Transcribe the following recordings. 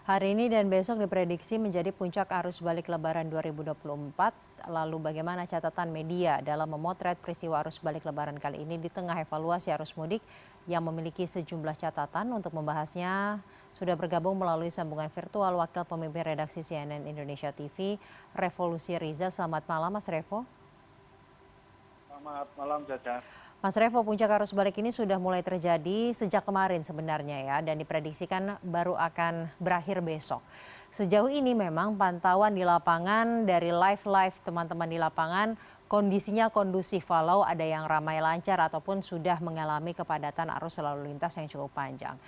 Hari ini dan besok diprediksi menjadi puncak arus balik Lebaran 2024. Lalu bagaimana catatan media dalam memotret peristiwa arus balik Lebaran kali ini di tengah evaluasi arus mudik yang memiliki sejumlah catatan. Untuk membahasnya sudah bergabung melalui sambungan virtual Wakil Pemimpin Redaksi CNN Indonesia TV, Revolusi Riza. Selamat malam Mas Revo. Selamat malam, Caca. Mas Revo, puncak arus balik ini sudah mulai terjadi sejak kemarin sebenarnya ya, dan diprediksikan baru akan berakhir besok. Sejauh ini memang pantauan di lapangan dari live teman-teman di lapangan kondisinya kondusif walau ada yang ramai lancar ataupun sudah mengalami kepadatan arus lalu lintas yang cukup panjang.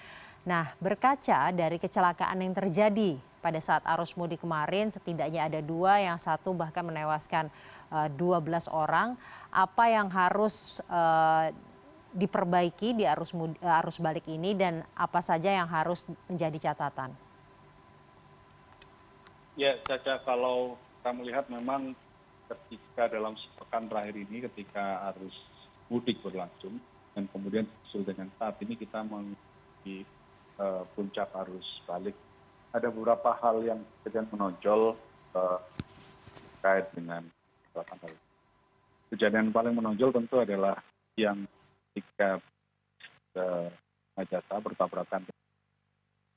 Nah, berkaca dari kecelakaan yang terjadi pada saat arus mudik kemarin, setidaknya ada dua, yang satu bahkan menewaskan 12 orang. Apa yang harus diperbaiki di arus balik ini dan apa saja yang harus menjadi catatan? Ya, Caca, kalau kita melihat memang ketika dalam sepekan terakhir ini, ketika arus mudik berlangsung, dan kemudian susul dengan saat ini kita mengalami puncak arus balik, ada beberapa hal yang kemudian menonjol terkait dengan kecelakaan tadi. Kejadian paling menonjol tentu adalah yang ketika Majasa bertabrakan dengan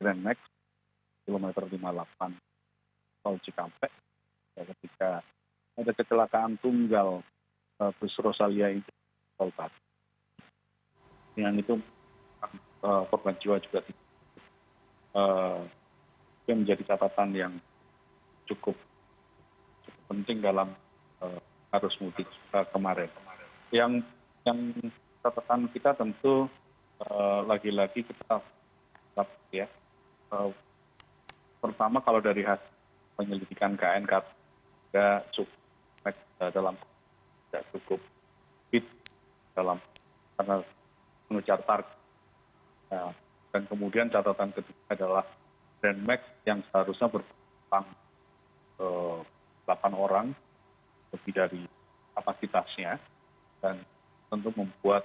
Grand Max kilometer 58 tol Cikampek, ketika ada kecelakaan tunggal bus Rosalia ini tol Batu. Yang itu korban jiwa juga itu menjadi catatan yang cukup penting dalam arus mudik kemarin. Yang catatan kita tentu lagi-lagi kita ya. Pertama, kalau dari hasil penyelidikan KNK tidak cukup dalam tidak cukup fit dalam karena mengejar target. Dan kemudian catatan ketiga adalah Grand Max yang seharusnya berpenumpang 8 orang lebih dari kapasitasnya, dan tentu membuat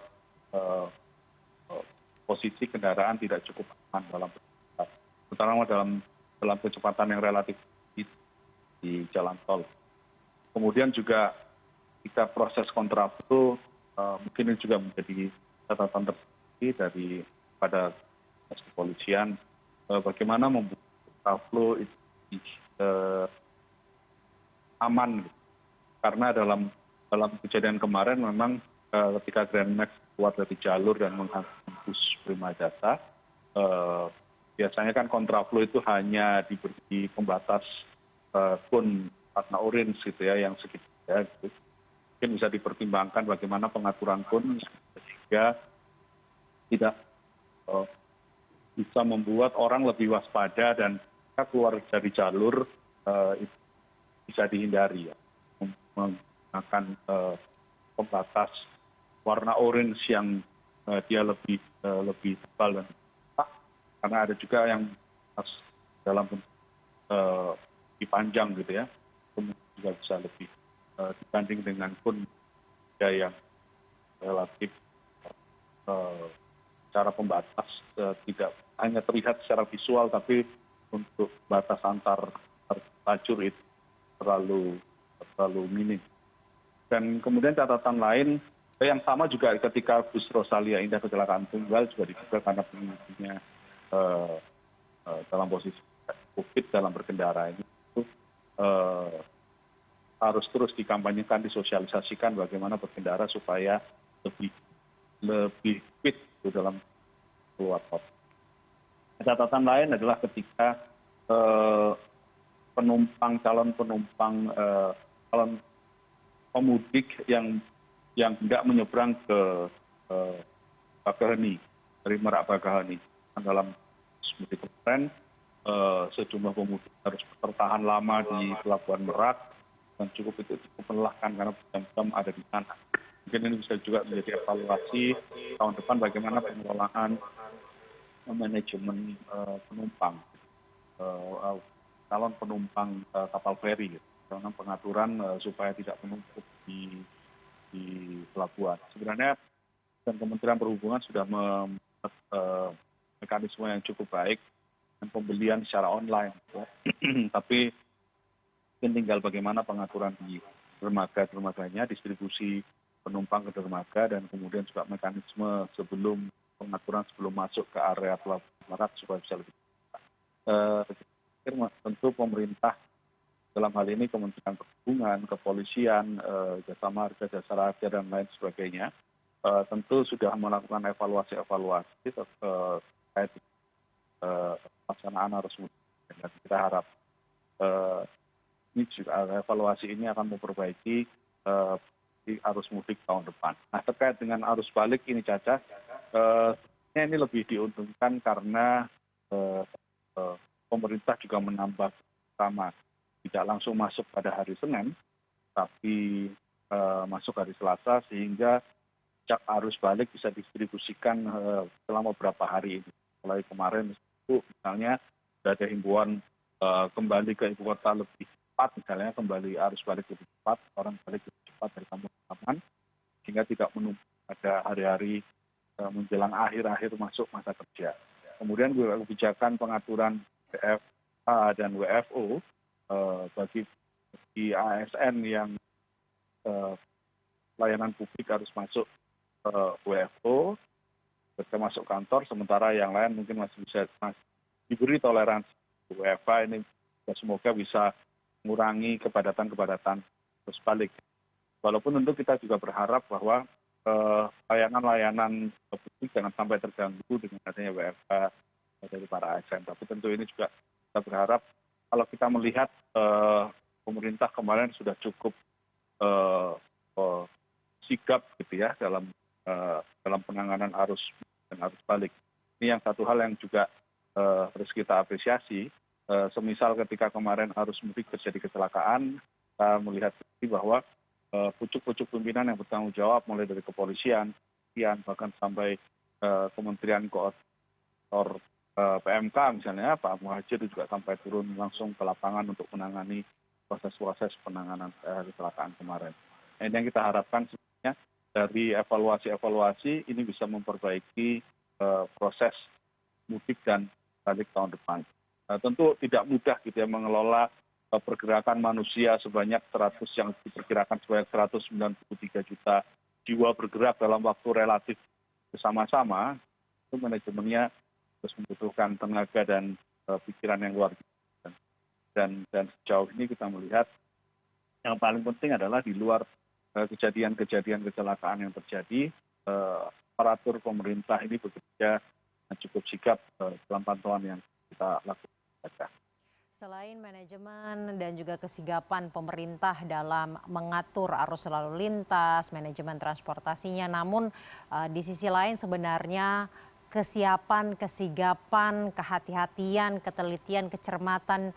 posisi kendaraan tidak cukup aman dalam berkendara, terutama dalam kecepatan yang relatif di jalan tol. Kemudian juga jika proses kontraflow mungkin ini juga menjadi catatan tersendiri pada kepolisian, bagaimana membuat kontraflow itu aman. Karena dalam kejadian kemarin memang ketika Grand Max keluar dari jalur dan menghantam bus Prima Jasa, biasanya kan kontraflow itu hanya diberi pembatas kun warna orange gitu ya, yang segitiga gitu. Mungkin bisa dipertimbangkan bagaimana pengaturan kun sehingga tidak bisa membuat orang lebih waspada dan keluar dari jalur itu bisa dihindari ya, menggunakan pembatas warna orange yang dia lebih tebal dan karena ada juga yang dalam panjang gitu ya, kemudian juga bisa lebih dibanding dengan kun yang relatif cara pembatas tidak hanya terlihat secara visual, tapi untuk batas antar lajur itu terlalu minim. Dan kemudian catatan lain yang sama juga ketika bus Rosalia Indah kecelakaan tunggal juga diduga karena pengemudinya dalam posisi COVID dalam berkendara ini itu harus terus dikampanyekan, disosialisasikan bagaimana berkendara supaya lebih fit dalam keluar tol. Catatan lain adalah ketika calon pemudik yang tidak menyeberang ke Bakaheni, dari Merak Bakaheni. Dalam mudik kemarin sejumlah pemudik harus bertahan lama di Pelabuhan Merak dan cukup melelahkan karena jam-jam ada di sana. Mungkin ini bisa juga menjadi evaluasi tahun depan bagaimana pengelolaan manajemen penumpang, calon penumpang kapal feri, dengan pengaturan supaya tidak menumpuk di pelabuhan. Sebenarnya dan Kementerian Perhubungan sudah membuat mekanisme yang cukup baik pembelian secara online. Tapi mungkin tinggal bagaimana pengaturan di dermaga-dermaganya, distribusi penumpang ke dermaga, dan kemudian juga mekanisme sebelum pengaturan sebelum masuk ke area pelabuhan merak supaya bisa lebih. Tentu pemerintah dalam hal ini Kementerian Perhubungan, Kepolisian, Jasa Marga, Jasa Raja, dan lain sebagainya, tentu sudah melakukan evaluasi-evaluasi terkait pelaksanaan arus mudik. Dan kita harap ini juga evaluasi ini akan memperbaiki di arus mudik tahun depan. Nah, terkait dengan arus balik ini, Caca, ini lebih diuntungkan karena pemerintah juga menambah pertama tidak langsung masuk pada hari Senin, tapi masuk hari Selasa, sehingga arus balik bisa distribusikan selama beberapa hari ini. Mulai kemarin itu misalnya sudah ada himbauan kembali ke ibu kota lebih cepat, misalnya kembali arus balik lebih cepat, orang balik lebih cepat dari kampung halaman, sehingga tidak menunggu pada hari-hari menjelang akhir-akhir masuk masa kerja. Kemudian kebijakan pengaturan WFH dan WFO bagi ASN yang layanan publik harus masuk WFO, ketika masuk kantor, sementara yang lain mungkin masih bisa diberi toleransi. WFH ini semoga bisa mengurangi kepadatan-kepadatan arus balik. Walaupun tentu kita juga berharap bahwa layanan-layanan publik jangan sampai terganggu dengan adanya WFH dari para ASN. Tapi tentu ini juga kita berharap, kalau kita melihat pemerintah kemarin sudah cukup sigap gitu ya dalam penanganan arus dan arus balik. Ini yang satu hal yang juga harus kita apresiasi. Semisal ketika kemarin arus mudik terjadi kecelakaan, kita melihat bahwa pucuk-pucuk pimpinan yang bertanggung jawab, mulai dari kepolisian, bahkan sampai Kementerian Koordinator PMK misalnya, Pak Muhajir juga sampai turun langsung ke lapangan untuk menangani proses-proses penanganan kecelakaan kemarin. Nah, ini yang kita harapkan sebenarnya dari evaluasi-evaluasi ini bisa memperbaiki proses mudik dan balik tahun depan. Tentu tidak mudah gitu ya mengelola pergerakan manusia sebanyak 100 yang diperkirakan sebanyak 193 juta jiwa bergerak dalam waktu relatif bersama-sama. Itu manajemennya terus membutuhkan tenaga dan pikiran yang luar biasa. Dan sejauh ini kita melihat yang paling penting adalah di luar kejadian-kejadian kecelakaan yang terjadi, aparatur pemerintah ini bekerja cukup sigap dalam pantauan yang kita lakukan. Selain manajemen dan juga kesigapan pemerintah dalam mengatur arus lalu lintas, manajemen transportasinya, namun di sisi lain sebenarnya kesiapan, kesigapan, kehati-hatian, ketelitian, kecermatan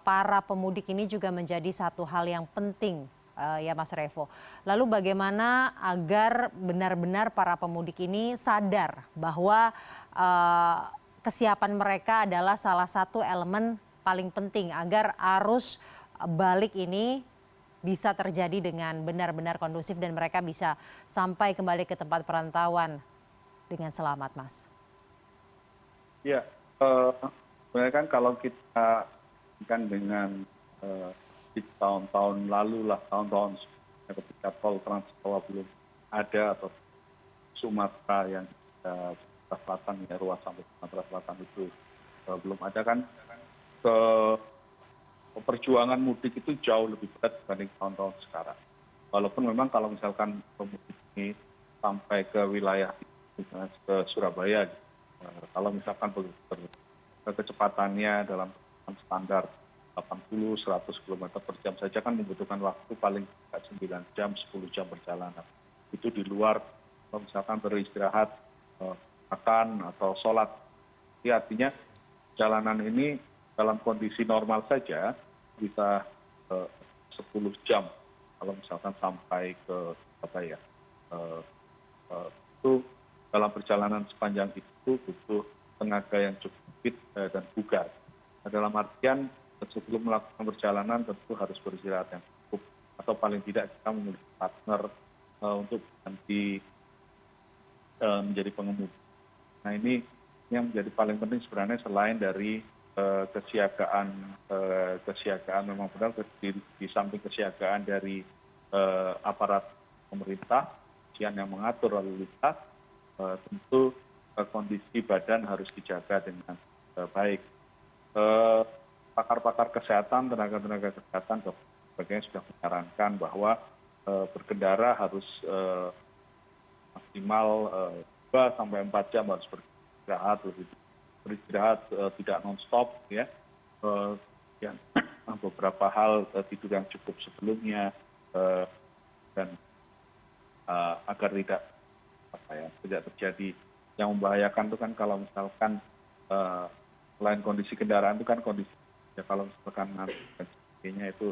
para pemudik ini juga menjadi satu hal yang penting ya Mas Revo. Lalu bagaimana agar benar-benar para pemudik ini sadar bahwa kesiapan mereka adalah salah satu elemen paling penting agar arus balik ini bisa terjadi dengan benar-benar kondusif dan mereka bisa sampai kembali ke tempat perantauan dengan selamat, Mas. Ya, sebenarnya kan kalau kita kan dengan di tahun-tahun lalu lah, tahun-tahun ketika tol Trans Jawa belum ada, atau Sumatera yang selatan, ya, ruas sampai Sumatera Selatan itu belum ada kan, perjuangan mudik itu jauh lebih berat dibanding tahun-tahun sekarang. Walaupun memang kalau misalkan pemudik ini sampai ke wilayah misalnya ke Surabaya, kalau misalkan kecepatannya dalam standar 80-100 km per jam saja kan membutuhkan waktu paling tidak 9 jam, 10 jam perjalanan. Itu di luar kalau misalkan beristirahat, makan atau sholat. Jadi artinya jalanan ini dalam kondisi normal saja bisa 10 jam kalau misalkan sampai ke Surabaya. Itu dalam perjalanan sepanjang itu butuh tenaga yang cukup fit dan bugar. Nah, dalam artian sebelum melakukan perjalanan tentu harus beristirahat yang cukup, atau paling tidak kita memiliki partner untuk nanti menjadi pengemudi. Nah, ini yang menjadi paling penting sebenarnya selain dari kesiagaan memang benar di samping kesiagaan dari aparat pemerintah, kepolisian yang mengatur lalu lintas, tentu kondisi badan harus dijaga dengan baik. Pakar-pakar kesehatan, tenaga-tenaga kesehatan, dokter sebagainya sudah menyarankan bahwa berkendara harus maksimal 2 sampai 4 jam harus beristirahat tidak non-stop ya. Yang beberapa hal tidur yang cukup sebelumnya dan agar tidak terjadi yang membahayakan itu kan kalau misalkan selain kondisi kendaraan itu kan kondisi ya kalau misalkan nanti dan sebagainya itu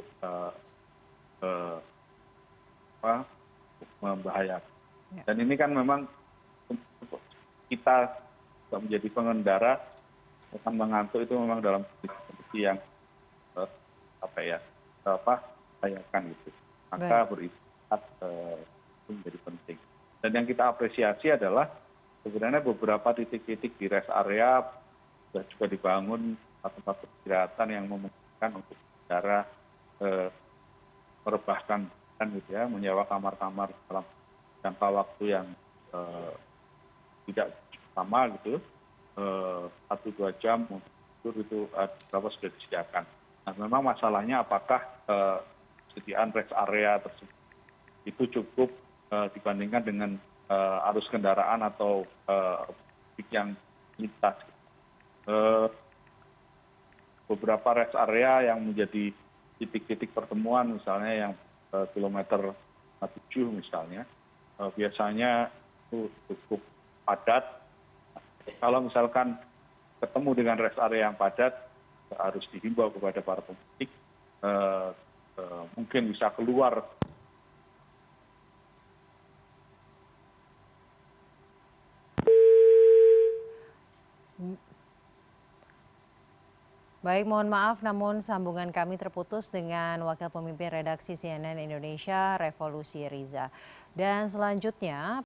membahayakan. Dan ini kan memang kita menjadi pengendara akan mengantuk itu memang dalam kondisi yang membahayakan gitu. Maka beristirahat itu menjadi penting. Dan yang kita apresiasi adalah sebenarnya beberapa titik-titik di rest area sudah juga dibangun tempat peristirahatan yang memungkinkan untuk pengendara merebahkan dan gitu ya, menyewa kamar-kamar dalam jangka waktu yang tidak lama gitu, 1-2 jam untuk tidur itu beberapa sudah disediakan. Nah memang masalahnya apakah persediaan rest area tersebut itu cukup dibandingkan dengan arus kendaraan atau yang lintas. Beberapa rest area yang menjadi titik-titik pertemuan misalnya yang kilometer 7 misalnya, biasanya itu cukup padat. Kalau misalkan ketemu dengan rest area yang padat, harus dihimbau kepada para pemudik mungkin bisa keluar. Baik, mohon maaf namun sambungan kami terputus dengan Wakil Pemimpin Redaksi CNN Indonesia, Revolusi Riza. Dan selanjutnya,